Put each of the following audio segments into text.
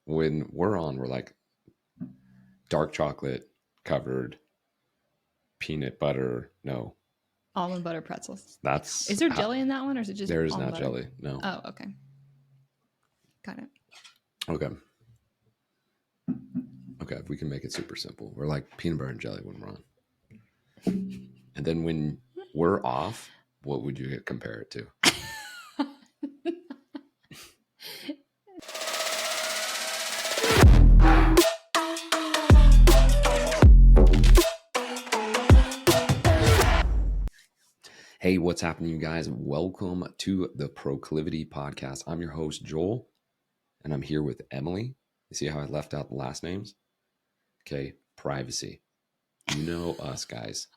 when we're on, we're like dark chocolate covered peanut butter. No, Almond butter pretzels. that's Is there jelly in that one, or is it just there is almond not butter? jelly. No. Oh, okay. Got it. Okay. Okay. If we can make it super simple, we're like peanut butter and jelly when we're on. And then when we're off, what would you compare it to? Hey, what's happening, you guys? Welcome to the Proclivity Podcast. I'm your host, Joel, and I'm here with Emily. You see how I left out the last names? Okay, privacy. You know us, guys.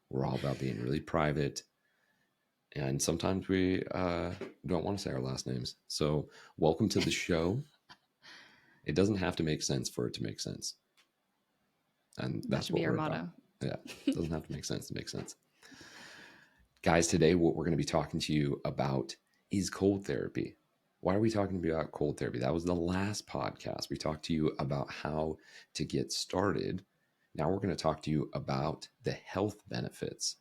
We're all about being really private, and sometimes we don't want to say our last names. So, welcome to the show. It doesn't have to make sense for it to make sense, and That that's should what be our we're motto. about. Yeah, it doesn't have to make sense to make sense. Guys, today what we're going to be talking to you about is cold therapy. Why are we talking about cold therapy? That was the last podcast. We talked to you about how to get started. Now we're going to talk to you about the health benefits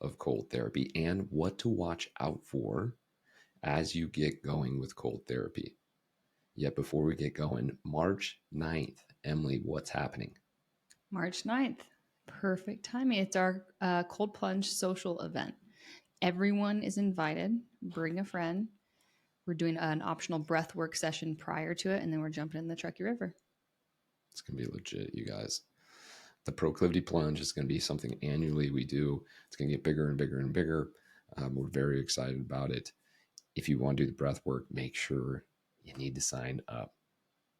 of cold therapy and what to watch out for as you get going with cold therapy. Yet before we get going, March 9th, Emily, what's happening? March 9th. Perfect timing. It's our cold plunge social event. Everyone is invited. Bring a friend. We're doing an optional breath work session prior to it, and then we're jumping in the Truckee River. It's going to be legit, you guys. The Proclivity Plunge is going to be something annually we do. It's going to get bigger and bigger and bigger. We're very excited about it. If you want to do the breath work, make sure you need to sign up.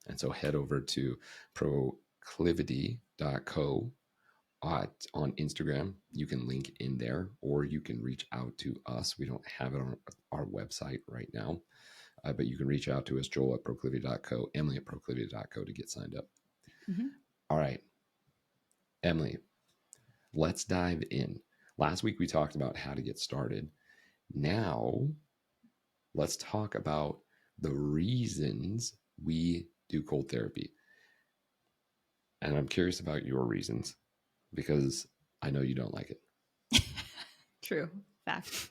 And so head over to proclivity.co on Instagram. You can link in there, or you can reach out to us. We don't have it on our website right now, but you can reach out to us, Joel at proclivity.co, Emily at proclivity.co to get signed up. Mm-hmm. All right, Emily, let's dive in. Last week we talked about how to get started. Now let's talk about the reasons we do cold therapy. And I'm curious about your reasons because I know you don't like it. True. Fact.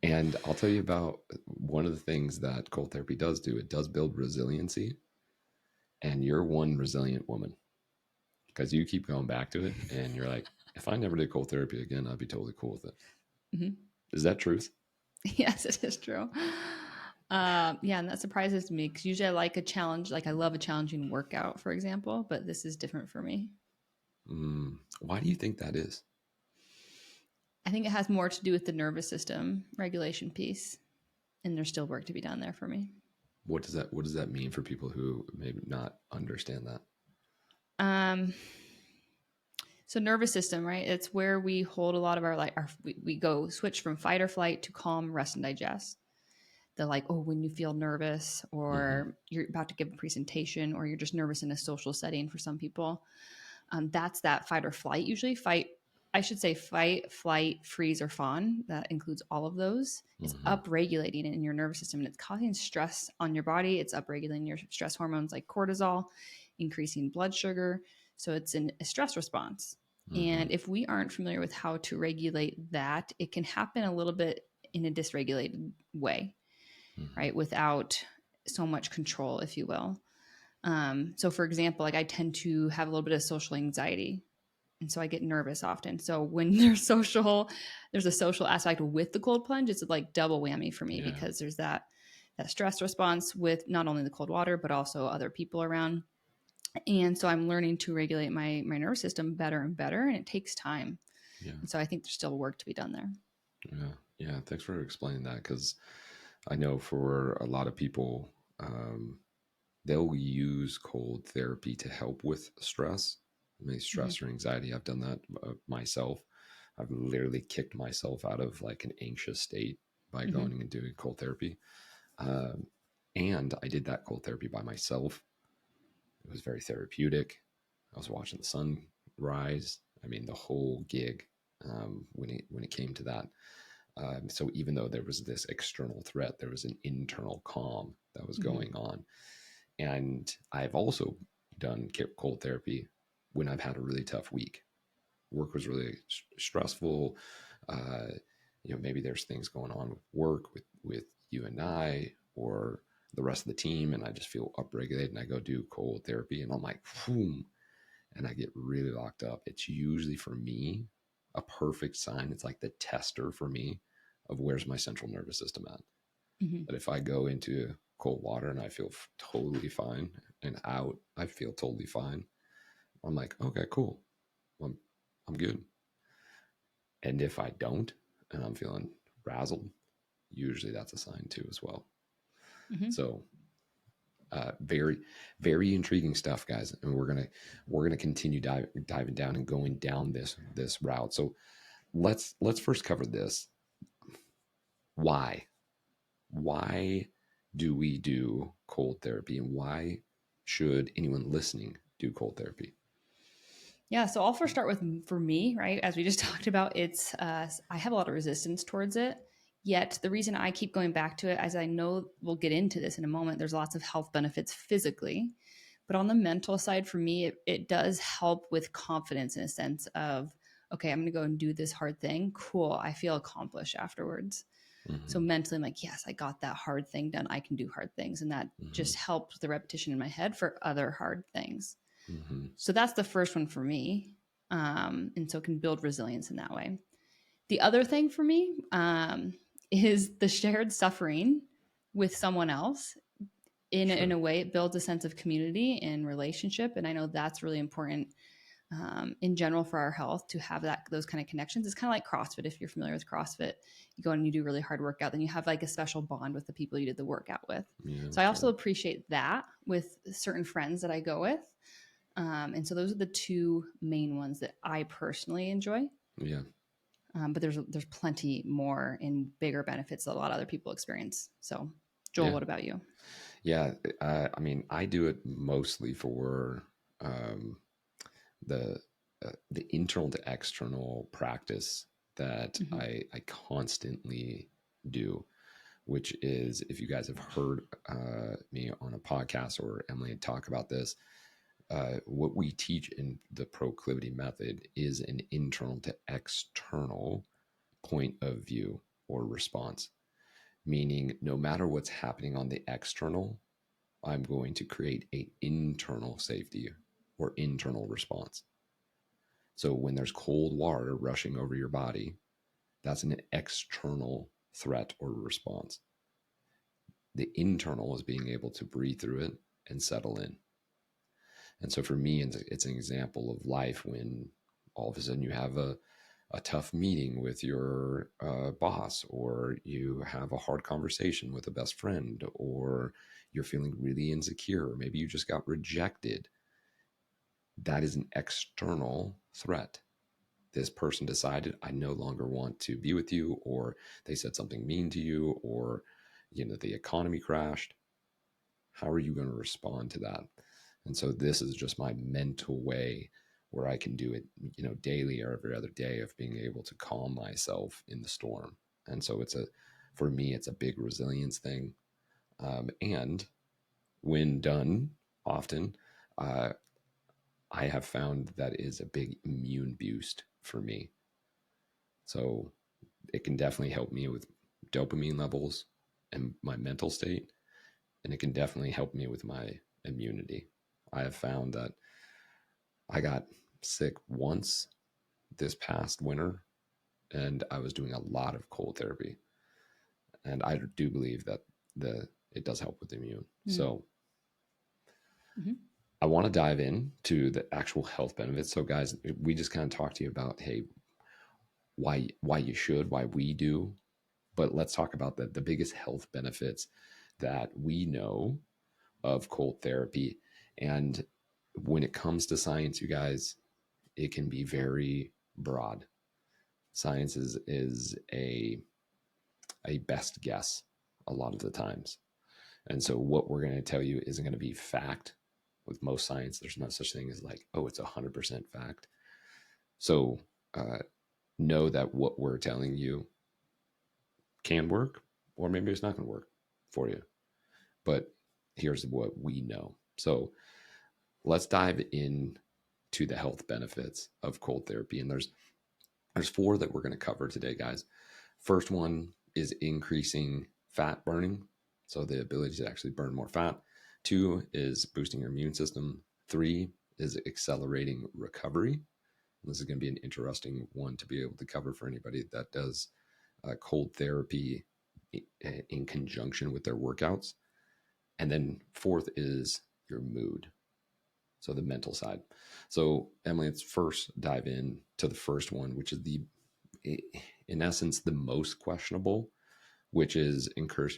And I'll tell you about one of the things that cold therapy does do. It does build resiliency. And you're one resilient woman because you keep going back to it. And you're like, if I never did cold therapy again, I'd be totally cool with it. Mm-hmm. Is that truth? Yes, it is true. Yeah, and that surprises me because usually I like a challenge. Like I love a challenging workout, for example, but this is different for me. Why do you think that is? I think it has more to do with the nervous system regulation piece, and there's still work to be done there for me. What does that mean for people who maybe not understand that? So nervous system, right? It's where we hold a lot of we go switch from fight or flight to calm, rest, and digest. When you feel nervous or you're about to give a presentation or you're just nervous in a social setting for some people, that's that fight or flight. Usually fight, flight, freeze, or fawn. That includes all of those. It's upregulating in your nervous system and it's causing stress on your body. It's upregulating your stress hormones like cortisol, increasing blood sugar. So it's a stress response. And if we aren't familiar with how to regulate that, it can happen a little bit in a dysregulated way, right? Without so much control, if you will. So for example, I tend to have a little bit of social anxiety. And so I get nervous often. So when there's a social aspect with the cold plunge, it's like double whammy for me because there's that stress response with not only the cold water, but also other people around. And so I'm learning to regulate my nervous system better and better. And it takes time. Yeah. And so I think there's still work to be done there. Yeah. Yeah. Thanks for explaining that. Because I know for a lot of people, they'll use cold therapy to help with stress, maybe stress or anxiety. I've done that myself. I've literally kicked myself out of like an anxious state by going and doing cold therapy. And I did that cold therapy by myself. It was very therapeutic. I was watching the sun rise. I mean, the whole gig when it came to that. So even though there was this external threat, there was an internal calm that was going on. And I've also done cold therapy when I've had a really tough week. Work was really stressful. Uh, maybe there's things going on with work with you and I, or the rest of the team, and I just feel upregulated, and I go do cold therapy, and I'm like, boom, and I get really locked up. It's usually for me a perfect sign. It's like the tester for me of where's my central nervous system at. Mm-hmm. That if I go into cold water and I feel totally fine, and out I feel totally fine, I'm like, okay, cool, I'm I'm good. And if I don't, and I'm feeling razzled, usually that's a sign too as well. Mm-hmm. So very, very intriguing stuff, guys, and we're gonna continue diving down and going down this route. So let's first cover this. Why? Why do we do cold therapy, and why should anyone listening do cold therapy? Yeah, so I'll first start with for me, right? As we just talked about, it's I have a lot of resistance towards it. Yet the reason I keep going back to it, as I know we'll get into this in a moment, there's lots of health benefits physically, but on the mental side, for me, it does help with confidence in a sense of, okay, I'm going to go and do this hard thing. Cool, I feel accomplished afterwards. So Mm-hmm. mentally, I'm like, yes, I got that hard thing done. I can do hard things, and that Mm-hmm. just helps the repetition in my head for other hard things. Mm-hmm. So that's the first one for me. And so can build resilience in that way. The other thing for me is the shared suffering with someone else. In Sure. a way, it builds a sense of community and relationship. And I know that's really important in general for our health to have those kind of connections. It's kind of like CrossFit. If you're familiar with CrossFit, you go and you do really hard workout, then you have like a special bond with the people you did the workout with. Yeah. So I also Sure. appreciate that with certain friends that I go with. And so those are the two main ones that I personally enjoy. Yeah. But there's plenty more and bigger benefits that a lot of other people experience. So, Joel, Yeah. what about you? Yeah. I mean, I do it mostly for um, the the internal to external practice that Mm-hmm. I constantly do, which is, if you guys have heard me on a podcast or Emily talk about this, what we teach in the proclivity method is an internal to external point of view or response, meaning no matter what's happening on the external, I'm going to create a internal safety or internal response. So when there's cold water rushing over your body, that's an external threat or response. The internal is being able to breathe through it and settle in. And so for me, it's an example of life when all of a sudden you have a tough meeting with your boss, or you have a hard conversation with a best friend, or you're feeling really insecure, or maybe you just got rejected. That is an external threat. This person decided, I no longer want to be with you, or they said something mean to you, or the economy crashed. How are you going to respond to that? And so this is just my mental way where I can do it, daily or every other day, of being able to calm myself in the storm. And so for me, it's a big resilience thing. And when done often, uh, I have found that is a big immune boost for me. So it can definitely help me with dopamine levels and my mental state. And it can definitely help me with my immunity. I have found that I got sick once this past winter, and I was doing a lot of cold therapy. And I do believe that it does help with the immune. So Mm-hmm. I want to dive in to the actual health benefits. So guys, we just kind of talked to you about, hey, why you should, why we do, but let's talk about the biggest health benefits that we know of cold therapy. And when it comes to science, you guys, it can be very broad. Science is a best guess a lot of the times. And so what we're going to tell you isn't going to be fact. With most science, there's no such thing as like, oh, it's 100% fact. So uh, know that what we're telling you can work, or maybe it's not going to work for you. But here's what we know. So let's dive in to the health benefits of cold therapy. And there's four that we're going to cover today, guys. First one is increasing fat burning, so the ability to actually burn more fat. Two is boosting your immune system. Three is accelerating recovery. This is going to be an interesting one to be able to cover for anybody that does cold therapy in conjunction with their workouts. And then fourth is your mood. So the mental side. So Emily, let's first dive in to the first one, which is in essence, the most questionable, which is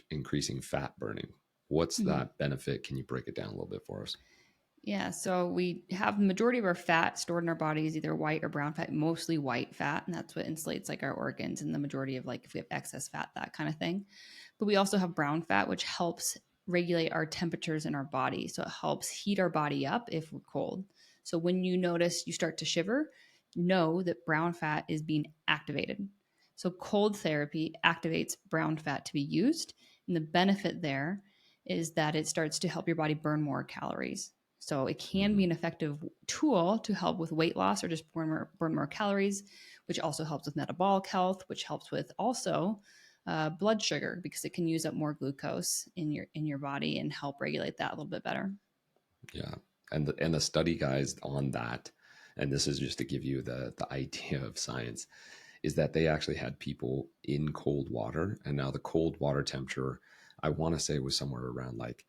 increasing fat burning. What's Mhm. that benefit? Can you break it down a little bit for us? Yeah, so we have the majority of our fat stored in our bodies, either white or brown fat, mostly white fat, and that's what insulates like our organs and the majority of like if we have excess fat, that kind of thing. But we also have brown fat, which helps regulate our temperatures in our body. So it helps heat our body up if we're cold. So when you notice you start to shiver, know that brown fat is being activated. So cold therapy activates brown fat to be used. And the benefit there is that it starts to help your body burn more calories. So it can Mm-hmm. be an effective tool to help with weight loss or just burn more calories, which also helps with metabolic health, which helps with also blood sugar because it can use up more glucose in your body and help regulate that a little bit better. Yeah, and the study guys on that, and this is just to give you the idea of science, is that they actually had people in cold water, and now the cold water temperature, I want to say was somewhere around like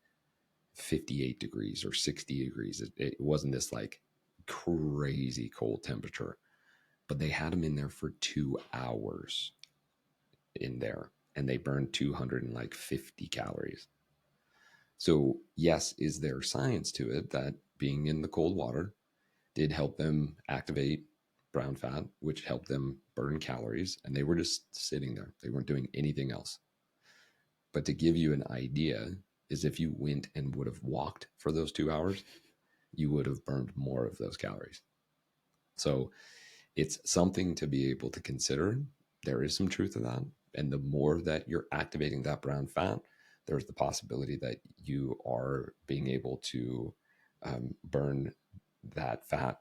58 degrees or 60 degrees. It wasn't this like crazy cold temperature, but they had them in there for 2 hours in there, and they burned 250 calories. So, yes, is there science to it that being in the cold water did help them activate brown fat, which helped them burn calories, and they were just sitting there. They weren't doing anything else. But to give you an idea, is if you went and would have walked for those 2 hours, you would have burned more of those calories. So it's something to be able to consider. There is some truth to that. And the more that you're activating that brown fat, there's the possibility that you are being able to burn that fat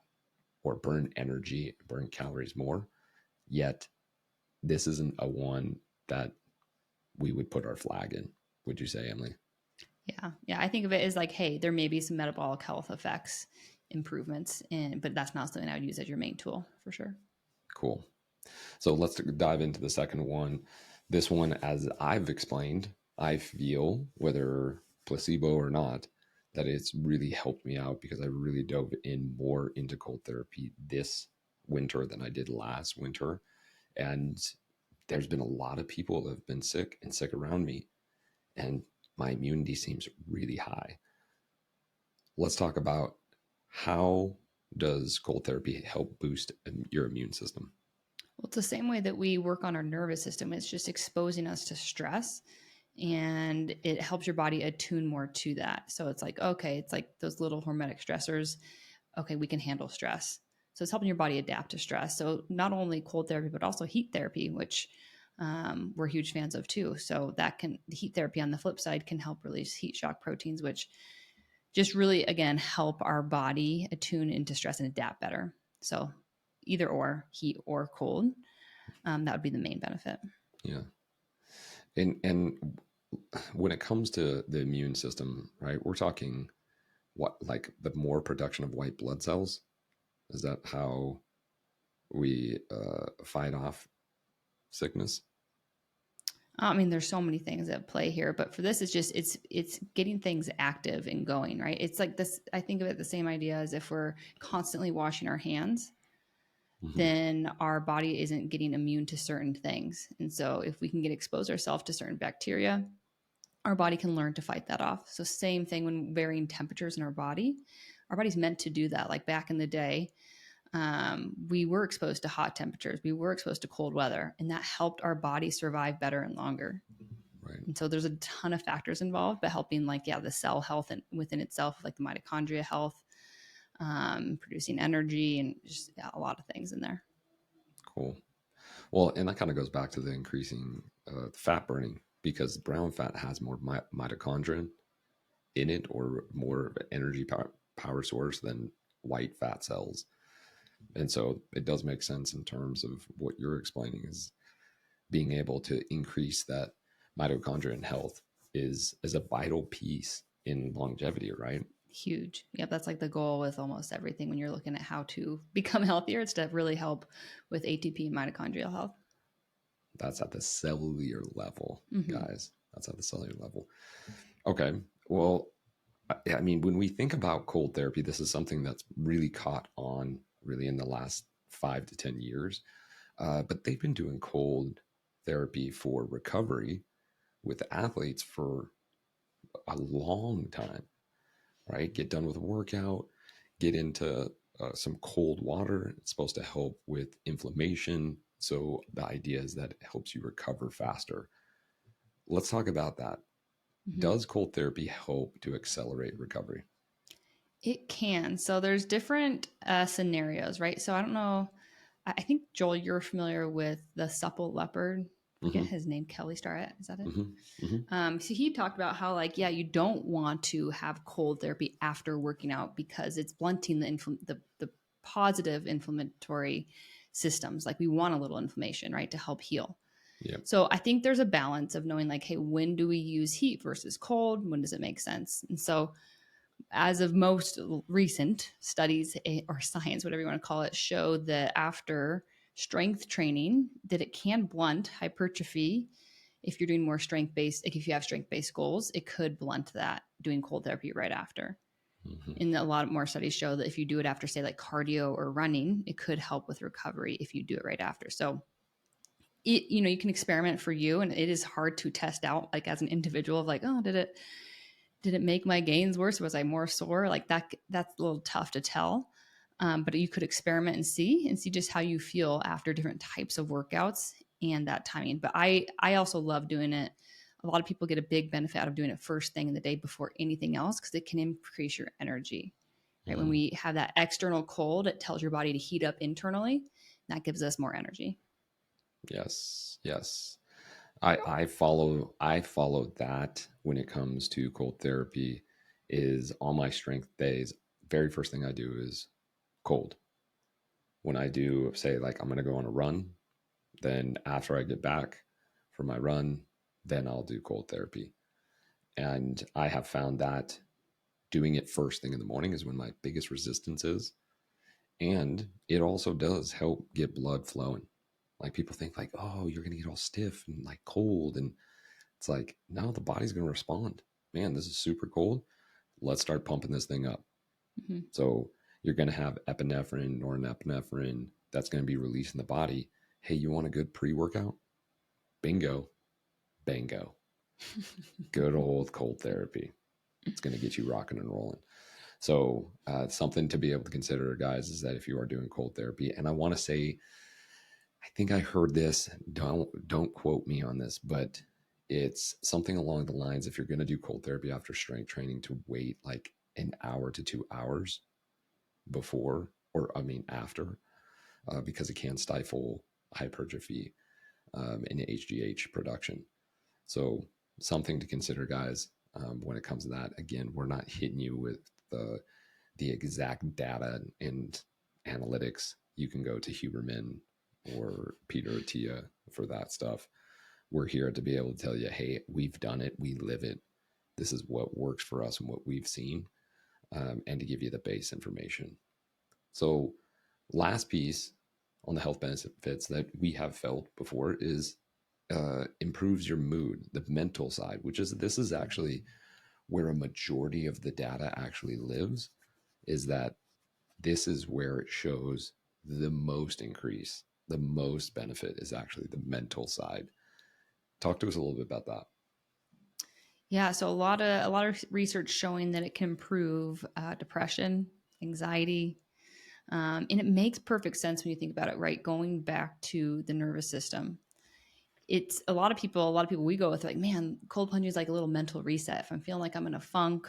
or burn energy, burn calories more. Yet, this isn't a one that we would put our flag in. Would you say, Emily? Yeah, I think of it as like, hey, there may be some metabolic health effects, improvements, but that's not something I would use as your main tool for sure. Cool. So let's dive into the second one. This one, as I've explained, I feel, whether placebo or not, that it's really helped me out because I really dove in more into cold therapy this winter than I did last winter. And there's been a lot of people that have been sick and sick around me, and my immunity seems really high. Let's talk about how does cold therapy help boost your immune system? Well, it's the same way that we work on our nervous system. It's just exposing us to stress and it helps your body attune more to that. So it's like, okay, it's like those little hormetic stressors. Okay, we can handle stress. So it's helping your body adapt to stress. So not only cold therapy, but also heat therapy, which we're huge fans of too. So that can, the heat therapy on the flip side can help release heat shock proteins, which just really, again, help our body attune into stress and adapt better. So either or, heat or cold, that would be the main benefit. Yeah. And when it comes to the immune system, right, we're talking what, like the more production of white blood cells? Is that how we fight off sickness? I mean, there's so many things at play here, but for this, it's just it's getting things active and going, right? It's like this. I think of it the same idea as if we're constantly washing our hands, Mm-hmm. then our body isn't getting immune to certain things, and so if we can get expose ourselves to certain bacteria, our body can learn to fight that off. So same thing when varying temperatures in our body's meant to do that. Like back in the day, we were exposed to hot temperatures, we were exposed to cold weather, and that helped our body survive better and longer. Right. And so there's a ton of factors involved, but helping like the cell health and within itself, like the mitochondria health, producing energy, and just a lot of things in there. Cool. Well, and that kind of goes back to the increasing fat burning because brown fat has more mitochondria in it or more of an energy power source than white fat cells. And so it does make sense in terms of what you're explaining is being able to increase that mitochondrial health is a vital piece in longevity, right? Huge. Yep, that's like the goal with almost everything when you're looking at how to become healthier. It's to really help with ATP and mitochondrial health. That's at the cellular level, Mm-hmm. guys. That's at the cellular level. Okay. Well, I mean, when we think about cold therapy, this is something that's really caught on really in the last 5 to 10 years. But they've been doing cold therapy for recovery with athletes for a long time, right? Get done with a workout, get into some cold water. It's supposed to help with inflammation. So the idea is that it helps you recover faster. Let's talk about that. Mm-hmm. Does cold therapy help to accelerate recovery? It can. So there's different scenarios, right? So I don't know. I think Joel, you're familiar with the supple leopard. I forget Mm-hmm. his name, Kelly Starrett. Is that it? Mm-hmm. Mm-hmm. So he talked about how, like, yeah, you don't want to have cold therapy after working out because it's blunting the positive inflammatory systems. Like we want a little inflammation, right, to help heal. Yep. So I think there's a balance of knowing, like, hey, when do we use heat versus cold? When does it make sense? And so as of most recent studies or science, whatever you want to call it, show that after strength training, that it can blunt hypertrophy. If you're doing more strength based, like if you have strength based goals, it could blunt that doing cold therapy right after. Mm-hmm. And a lot more studies show that if you do it after, say, like cardio or running, it could help with recovery if you do it right after. So you can experiment for you, and it is hard to test out, like as an individual, of like, oh, did it make my gains worse? Was I more sore? Like that's a little tough to tell. But you could experiment and see just how you feel after different types of workouts and that timing. But I also love doing it. A lot of people get a big benefit out of doing it first thing in the day before anything else because it can increase your energy. Right? When Mm-hmm. we have that external cold, it tells your body to heat up internally. That gives us more energy. Yes. Yes. I follow that when it comes to cold therapy is on my strength days. Very first thing I do is cold. When I do say like I'm gonna go on a run, then after I get back from my run, then I'll do cold therapy. And I have found that doing it first thing in the morning is when my biggest resistance is. And it also does help get blood flowing. Like people think like, oh, you're gonna get all stiff and like cold. And it's like, no, the body's gonna respond. Man, this is super cold. Let's start pumping this thing up. Mm-hmm. So you're gonna have epinephrine, norepinephrine that's gonna be released in the body. Hey, you want a good pre-workout? Bingo, bango. Good old cold therapy. It's gonna get you rocking and rolling. So something to be able to consider, guys, is that if you are doing cold therapy, and I want to say, I think I heard this. Don't quote me on this, but it's something along the lines: if you're going to do cold therapy after strength training, to wait like an hour to 2 hours before, or I mean after, because it can stifle hypertrophy and HGH production. So something to consider, guys, when it comes to that. Again, we're not hitting you with the exact data and analytics. You can go to Huberman or Peter Attia for that stuff. We're here to be able to tell you, hey, we've done it, we live it. This is what works for us and what we've seen, and to give you the base information. So, last piece on the health benefits that we have felt before is improves your mood, the mental side, which is this is actually where a majority of the data actually lives. Is that this is where it shows the most increase, the most benefit is actually the mental side. Talk to us a little bit about that. Yeah, so a lot of research showing that it can improve depression, anxiety, and it makes perfect sense when you think about it. Right, going back to the nervous system, it's a lot of people we go with like, man, cold plunge is like a little mental reset. If I'm feeling like I'm in a funk,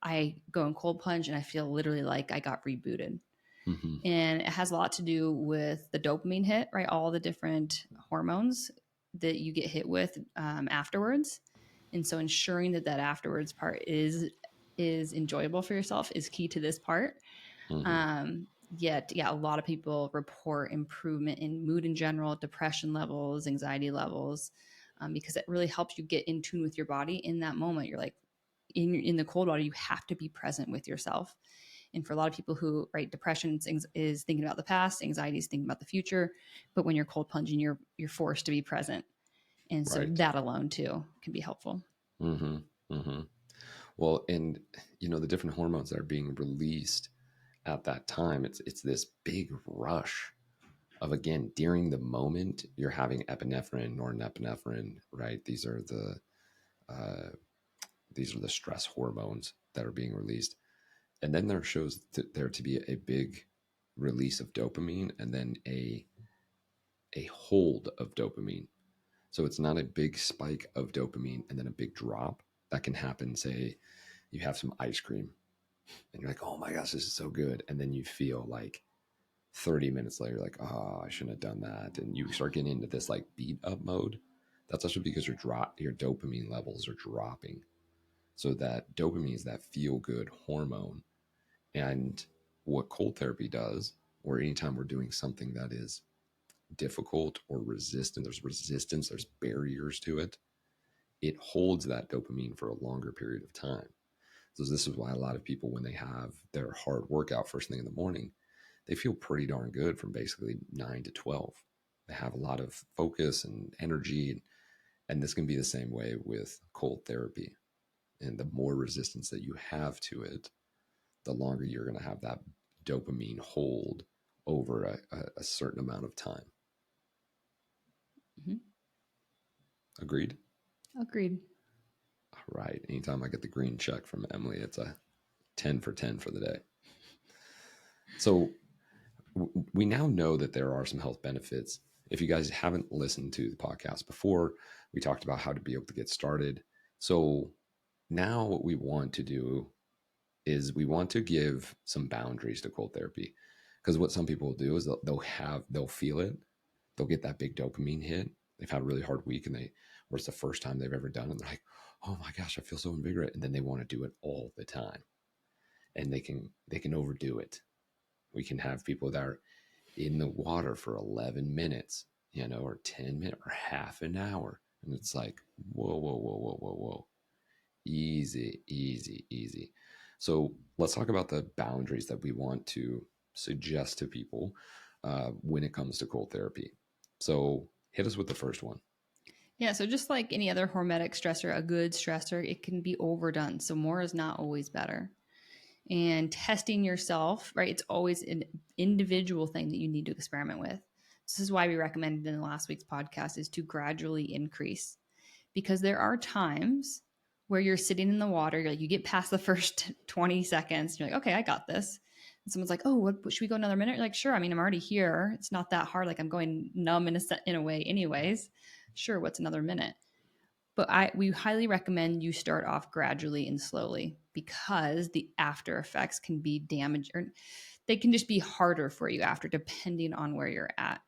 I go in cold plunge and I feel literally like I got rebooted. Mm-hmm. And it has a lot to do with the dopamine hit, right? All the different hormones that you get hit with afterwards. And so ensuring that afterwards part is is enjoyable for yourself is key to this part. Mm-hmm. Um, Yet, yeah, a lot of people report improvement in mood in general, depression levels, anxiety levels, because it really helps you get in tune with your body in that moment. You're like in the cold water, you have to be present with yourself. And for a lot of people who, right, depression is thinking about the past, anxiety is thinking about the future, but when you're cold plunging, you're forced to be present, and so Right. that alone too can be helpful. Mm-hmm. Mm-hmm. Well, and the different hormones that are being released at that time, it's this big rush of, again, during the moment you're having epinephrine, norepinephrine, right? Uh, these are the stress hormones that are being released, and then there to be a big release of dopamine, and then a hold of dopamine. So it's not a big spike of dopamine and then a big drop that can happen. Say you have some ice cream and you're like, oh my gosh, this is so good. And then you feel like 30 minutes later, like, oh, I shouldn't have done that. And you start getting into this like beat up mode. That's actually because your dopamine levels are dropping. So that dopamine is that feel good hormone. And what cold therapy does, or anytime we're doing something that is difficult or resistant, there's barriers to it, it holds that dopamine for a longer period of time. So this is why a lot of people, when they have their hard workout first thing in the morning, they feel pretty darn good from basically 9 to 12. They have a lot of focus and energy. And this can be the same way with cold therapy. And the more resistance that you have to it, the longer you're going to have that dopamine hold over a certain amount of time. Mm-hmm. Agreed? Agreed. All right. Anytime I get the green check from Emily, it's a 10 for 10 for the day. So we now know that there are some health benefits. If you guys haven't listened to the podcast before, we talked about how to be able to get started. So now what we want to do is we want to give some boundaries to cold therapy. Because what some people will do is they'll feel it, they'll get that big dopamine hit. They've had a really hard week, or it's the first time they've ever done it. And they're like, oh my gosh, I feel so invigorated. And then they want to do it all the time. And they can overdo it. We can have people that are in the water for 11 minutes, or 10 minutes or half an hour. And it's like, whoa, whoa, whoa, whoa, whoa, whoa. Easy, easy, easy. So let's talk about the boundaries that we want to suggest to people when it comes to cold therapy. So hit us with the first one. Yeah, so just like any other hormetic stressor, a good stressor, it can be overdone. So more is not always better. And testing yourself, right? It's always an individual thing that you need to experiment with. This is why we recommended in last week's podcast is to gradually increase, because there are times where you're sitting in the water, you're like, you get past the first 20 seconds, you're like, okay, I got this. And someone's like, oh, what should we go another minute? You're like, sure. I mean, I'm already here. It's not that hard. Like I'm going numb in a way, anyways. Sure, what's another minute? But we highly recommend you start off gradually and slowly, because the after effects can be damaged, or they can just be harder for you after, depending on where you're at.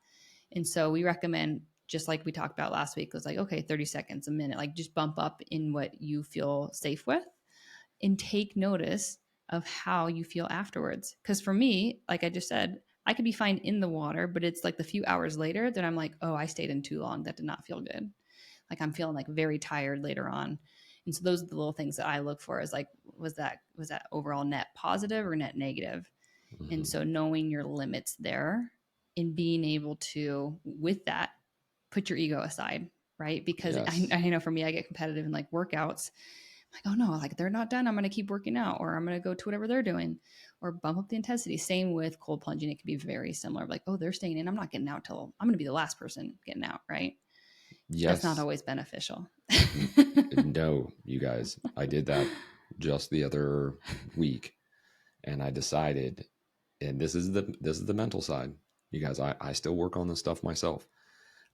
And so we recommend, just like we talked about last week, was like, okay, 30 seconds, a minute, like just bump up in what you feel safe with, and take notice of how you feel afterwards. Because for me, like I just said, I could be fine in the water, but it's like the few hours later that I'm like, oh, I stayed in too long. That did not feel good. Like I'm feeling like very tired later on. And so those are the little things that I look for, is like, was that overall net positive or net negative? And Mm-hmm. so knowing your limits there, and being able to, with that, put your ego aside, right? Because I, Yes. I know for me, I get competitive in like workouts. I'm like, oh no, like they're not done, I'm going to keep working out, or I'm going to go to whatever they're doing, or bump up the intensity. Same with cold plunging. It can be very similar. Like, oh, they're staying in, I'm not getting out till I'm going to be the last person getting out, right? That's not Yes. always beneficial. No, you guys, I did that just the other week, and I decided, and this is the mental side. You guys, I still work on this stuff myself.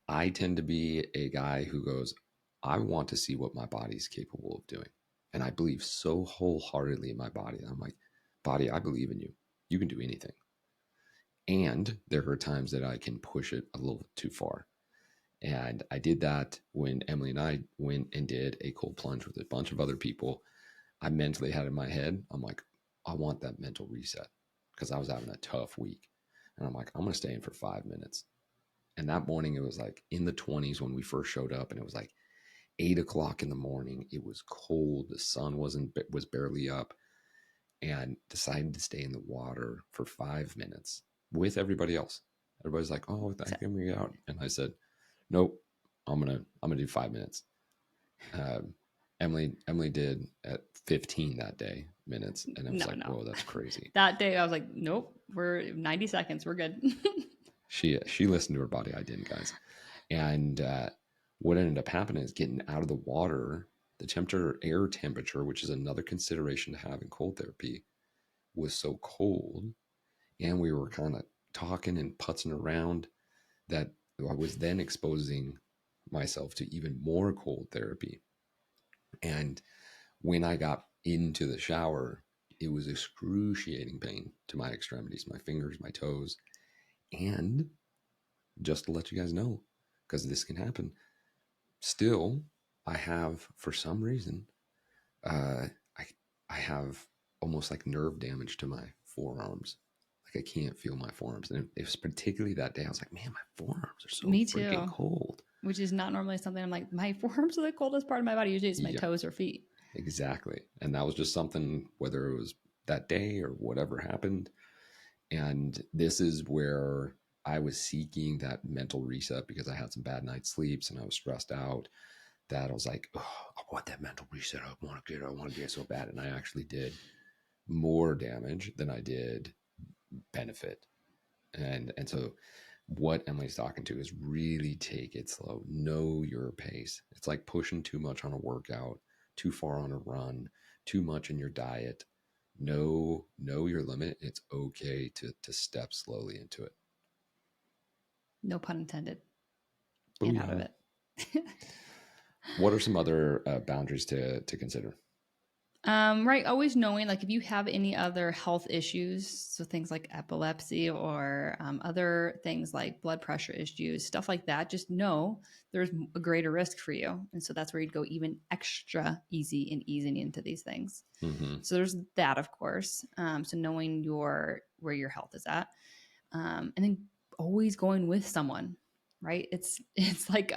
I tend to be a guy who goes, I want to see what my body's capable of doing. And I believe so wholeheartedly in my body. I'm like, body, I believe in you. You can do anything. And there are times that I can push it a little too far. And I did that when Emily and I went and did a cold plunge with a bunch of other people. I mentally had in my head, I'm like, I want that mental reset because I was having a tough week. And I'm like, I'm going to stay in for 5 minutes. And that morning, it was like in the 20s when we first showed up, and it was like 8 o'clock in the morning. It was cold. The sun was barely up, and decided to stay in the water for 5 minutes with everybody else. Everybody's like, "Oh, I can we out," and I said, "Nope, I'm gonna do 5 minutes." Um, Emily did at 15 that day minutes, and I was No, like, no. "Whoa, that's crazy." That day I was like, nope, we're 90 seconds. We're good. She listened to her body. I didn't, guys. And what ended up happening is getting out of the water. The air temperature, which is another consideration to have in cold therapy, was so cold, and we were kind of talking and putzing around that I was then exposing myself to even more cold therapy. And when I got into the shower, it was excruciating pain to my extremities, my fingers, my toes. And just to let you guys know, because this can happen, still, I have, for some reason, uh, I, I have almost like nerve damage to my forearms. Like I can't feel my forearms. And it was particularly that day, I was like, man, my forearms are so Me freaking too. cold. Which is not normally something I'm like, my forearms are the coldest part of my body. Usually it's my Yeah, toes or feet. exactly. And that was just something, whether it was that day or whatever happened. And this is where I was seeking that mental reset because I had some bad night sleeps and I was stressed out. That I was like, oh, I want that mental reset. I want to get it so bad. And I actually did more damage than I did benefit. And so what Emily's talking to is really take it slow. Know your pace. It's like pushing too much on a workout, too far on a run, too much in your diet. Know your limit. It's okay to step slowly into it. No pun intended. And out of Booyah. it. What are some other boundaries to consider? Right. Always knowing, like, if you have any other health issues, so things like epilepsy or other things like blood pressure issues, stuff like that, just know there's a greater risk for you. And so that's where you'd go even extra easy in easing into these things. Mm-hmm. So there's that, of course. So knowing where your health is at, and then always going with someone. Right? It's like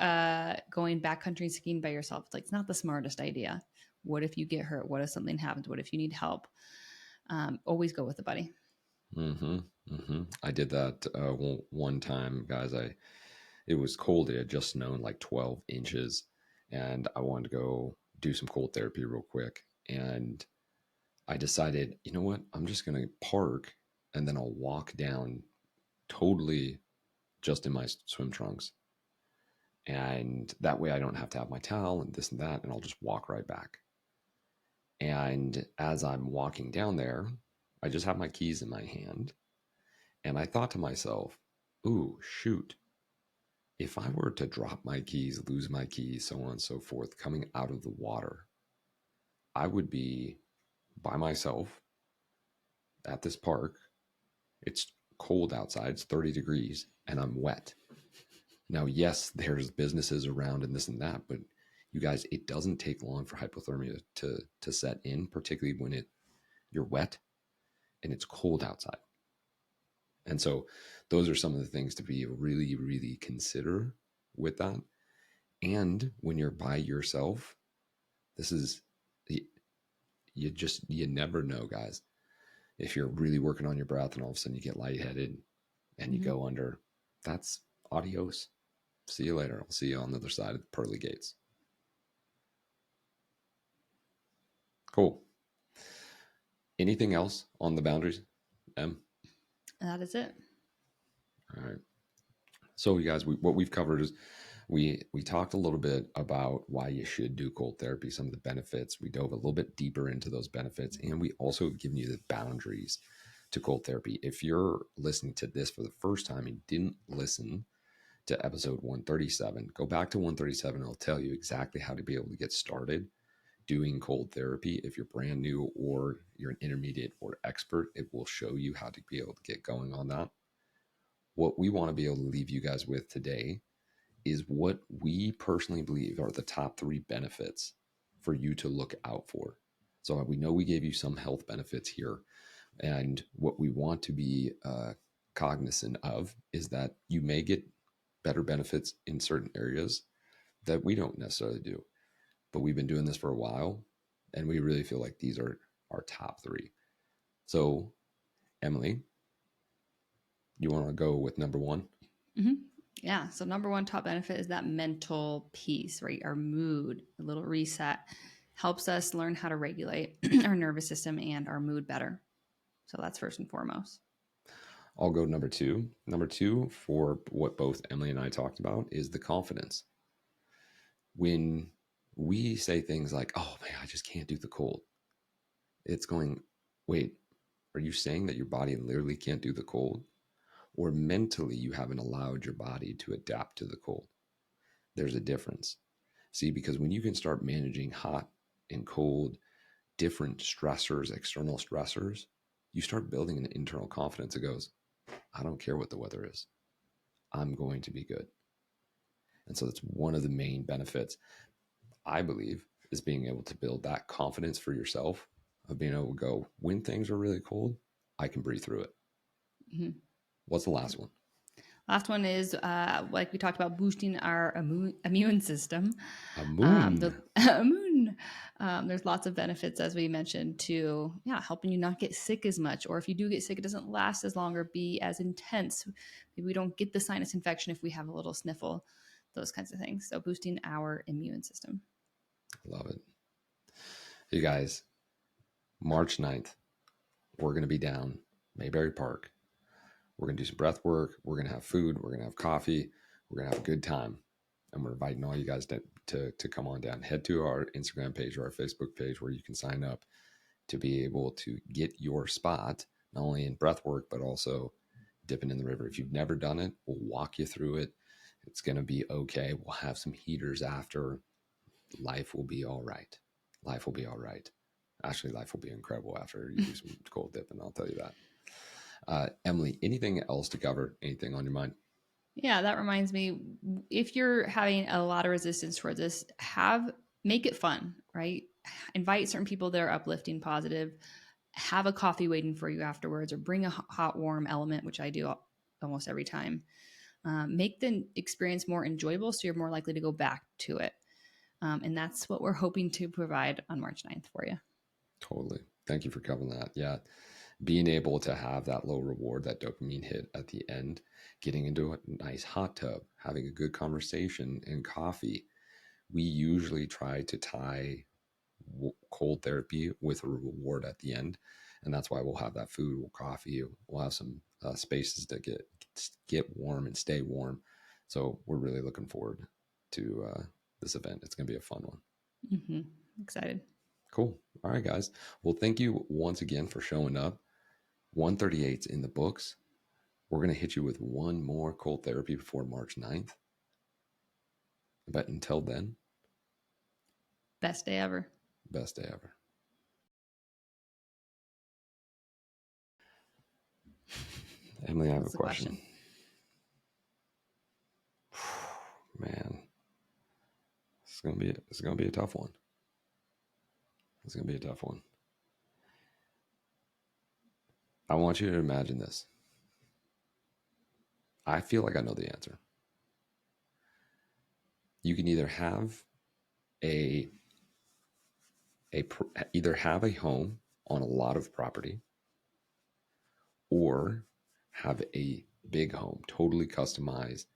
going backcountry skiing by yourself. It's like it's not the smartest idea. What if you get hurt? What if something happens? What if you need help? Always go with a buddy. Mm-hmm. Mm-hmm. I did that one time, guys. It was cold. It had just snowed like 12 inches, and I wanted to go do some cold therapy real quick. And I decided, you know what? I'm just going to park and then I'll walk down totally just in my swim trunks. And that way I don't have to have my towel and this and that. And I'll just walk right back. And as I'm walking down there, I just have my keys in my hand. And I thought to myself, ooh, shoot. If I were to drop my keys, lose my keys, so on and so forth, coming out of the water, I would be by myself at this park. It's cold outside, it's 30 degrees, and I'm wet. Now, yes, there's businesses around and this and that, but you guys, it doesn't take long for hypothermia to set in, particularly when you're wet and it's cold outside. And so those are some of the things to be really, really consider with that. And when you're by yourself, this is you never know, guys. If you're really working on your breath and all of a sudden you get lightheaded and you Mm-hmm. go under, that's adios. See you later. I'll see you on the other side of the pearly gates. Cool. Anything else on the boundaries, Em? That is it. All right. So, you guys, what we've covered is we talked a little bit about why you should do cold therapy, some of the benefits. We dove a little bit deeper into those benefits, and we also have given you the boundaries to cold therapy. If you're listening to this for the first time and didn't listen to episode 137, go back to 137. I'll tell you exactly how to be able to get started doing cold therapy. If you're brand new or you're an intermediate or expert, it will show you how to be able to get going on that. What we want to be able to leave you guys with today is what we personally believe are the top 3 benefits for you to look out for. So we know we gave you some health benefits here. And what we want to be cognizant of is that you may get better benefits in certain areas that we don't necessarily do. But we've been doing this for a while, and we really feel like these are our top three. So, Emily, you want to go with number one? Mm-hmm. Yeah. So number one top benefit is that mental peace, right? Our mood, a little reset helps us learn how to regulate our nervous system and our mood better. So that's first and foremost. I'll go number two. Number two, for what both Emily and I talked about, is the confidence. When we say things like, oh man, I just can't do the cold, it's going, wait, are you saying that your body literally can't do the cold? Or mentally you haven't allowed your body to adapt to the cold? There's a difference. See, because when you can start managing hot and cold, different stressors, external stressors, you start building an internal confidence that goes, I don't care what the weather is. I'm going to be good. And so that's one of the main benefits, I believe, is being able to build that confidence for yourself of being able to go, when things are really cold, I can breathe through it. Mm-hmm. What's the last one? Last one is like we talked about, boosting our immune system. A moon. Immune. There's lots of benefits, as we mentioned, to helping you not get sick as much, or if you do get sick, it doesn't last as long or be as intense. Maybe we don't get the sinus infection if we have a little sniffle, those kinds of things. So boosting our immune system. Love it. You guys, March 9th, we're going to be down Mayberry Park. We're going to do some breath work. We're going to have food. We're going to have coffee. We're going to have a good time. And we're inviting all you guys to come on down. Head to our Instagram page or our Facebook page where you can sign up to be able to get your spot, not only in breath work, but also dipping in the river. If you've never done it, we'll walk you through it. It's going to be okay. We'll have some heaters after. Life will be all right. Life will be all right. Actually, life will be incredible after you do some cold dipping. I'll tell you that. Emily, anything else to cover? Anything on your mind? Yeah, that reminds me, if you're having a lot of resistance towards this, make it fun, right? Invite certain people that are uplifting, positive. Have a coffee waiting for you afterwards, or bring a hot, warm element, which I do almost every time. Make the experience more enjoyable so you're more likely to go back to it. And that's what we're hoping to provide on March 9th for you. Totally. Thank you for covering that. Yeah. Being able to have that low reward, that dopamine hit at the end, getting into a nice hot tub, having a good conversation and coffee. We usually try to tie cold therapy with a reward at the end. And that's why we'll have that food, coffee, we'll have some spaces to get warm and stay warm. So we're really looking forward to this event. It's going to be a fun one. Mm-hmm. Excited. Cool. All right, guys. Well, thank you once again for showing up. 138's in the books. We're going to hit you with one more cold therapy before March 9th. But until then, best day ever. Best day ever. Emily, I have a question. Man, it's gonna be a tough one. It's gonna be a tough one. I want you to imagine this. I feel like I know the answer. You can either have either have a home on a lot of property, or have a big home, totally customized,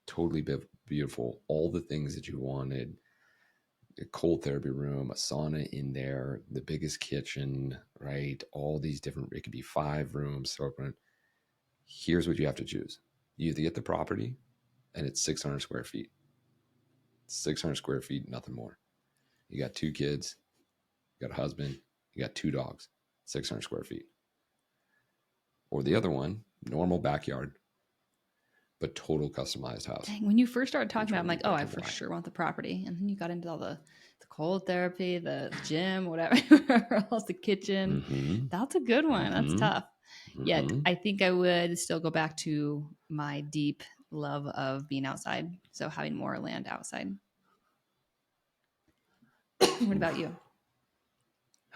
totally beautiful, all the things that you wanted. A cold therapy room, a sauna in there, the biggest kitchen, right? All these different, it could be 5 rooms. So here's what you have to choose. You either get the property and it's 600 square feet. 600 square feet, nothing more. You got 2 kids, you got a husband, you got 2 dogs, 600 square feet. Or the other one, normal backyard, but total customized house. Dang, when you first started talking about it, I'm like, oh, I for sure want the property. And then you got into all the cold therapy, the gym, whatever else, the kitchen. Mm-hmm. That's a good one. Mm-hmm. That's tough. Mm-hmm. Yet I think I would still go back to my deep love of being outside. So having more land outside. What about you?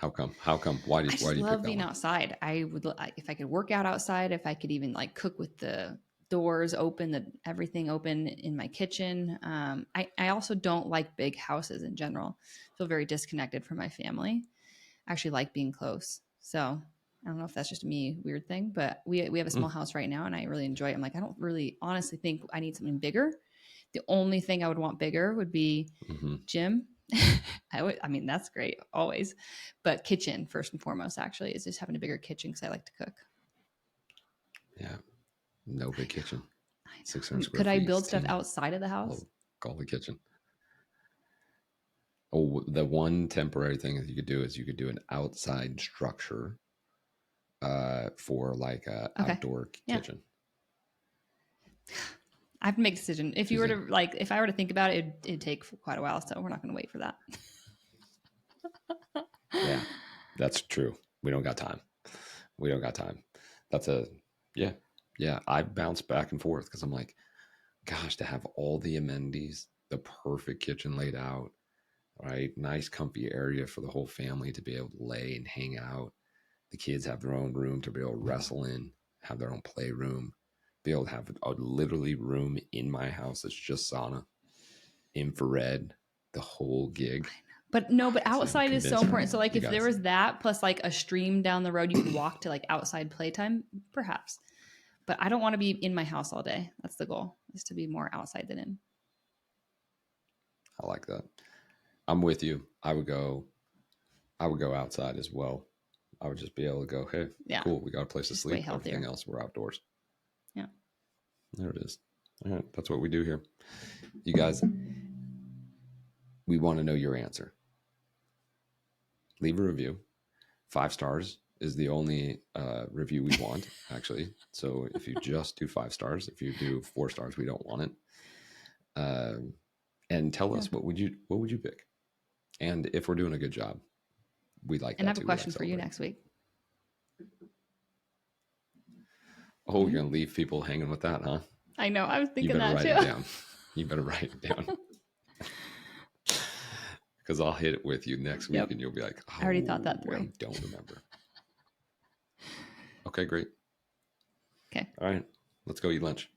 How come? How come? Why I why just do you pick love that being one? outside. If I could work out outside, if I could even like cook with the doors open, everything open in my kitchen. I also don't like big houses in general. I feel very disconnected from my family. I actually like being close. So I don't know if that's just a me weird thing, but we have a small Mm, house right now and I really enjoy it. I'm like, I don't really honestly think I need something bigger. The only thing I would want bigger would be mm-hmm. gym. I mean, that's great always, but kitchen first and foremost, actually, is just having a bigger kitchen because I like to cook. Yeah. No big kitchen. I 600 know. square Could I feet is build stuff teeny. outside of the house? Call the kitchen. Oh, the one temporary thing that you could do is you could do an outside structure for like a Okay. outdoor Yeah. kitchen. I have to make a decision. If Do you you were think? to like, if I were to think about it, it'd take quite a while. So we're not going to wait for that. Yeah, that's true. We don't got time. We don't got time. That's a yeah, yeah. I bounce back and forth because I'm like, gosh, to have all the amenities, the perfect kitchen laid out, right? Nice, comfy area for the whole family to be able to lay and hang out. The kids have their own room to be able to wrestle in, have their own playroom, be able to have a literally room in my house that's just sauna, infrared, the whole gig. But no, but See, I'm outside is so convinced important. So like you if there guys. was that plus like a stream down the road you could walk to like outside playtime, perhaps. But I don't want to be in my house all day. That's the goal, is to be more outside than in. I like that. I'm with you. I would go outside as well. I would just be able to go, hey, Yeah. cool, we got a place It's to just way sleep. Everything healthier. else, we're outdoors. Yeah. There it is. All right, that's what we do here. You guys, we want to know your answer. Leave a review. 5 stars is the only review we want, actually. So if you just do 5 stars, if you do 4 stars, we don't want it. And tell Yeah. us what would you pick? And if we're doing a good job, we like And I that have a too. We like question for you celebrating. next week. Oh, Hmm? you're gonna leave people hanging with that, huh? I know. I was You thinking better that write too. it down. You better write it down. Because I'll hit it with you next week Yep. and you'll be like, I already thought that oh, through. I don't remember. Okay, great. Okay. All right, let's go eat lunch.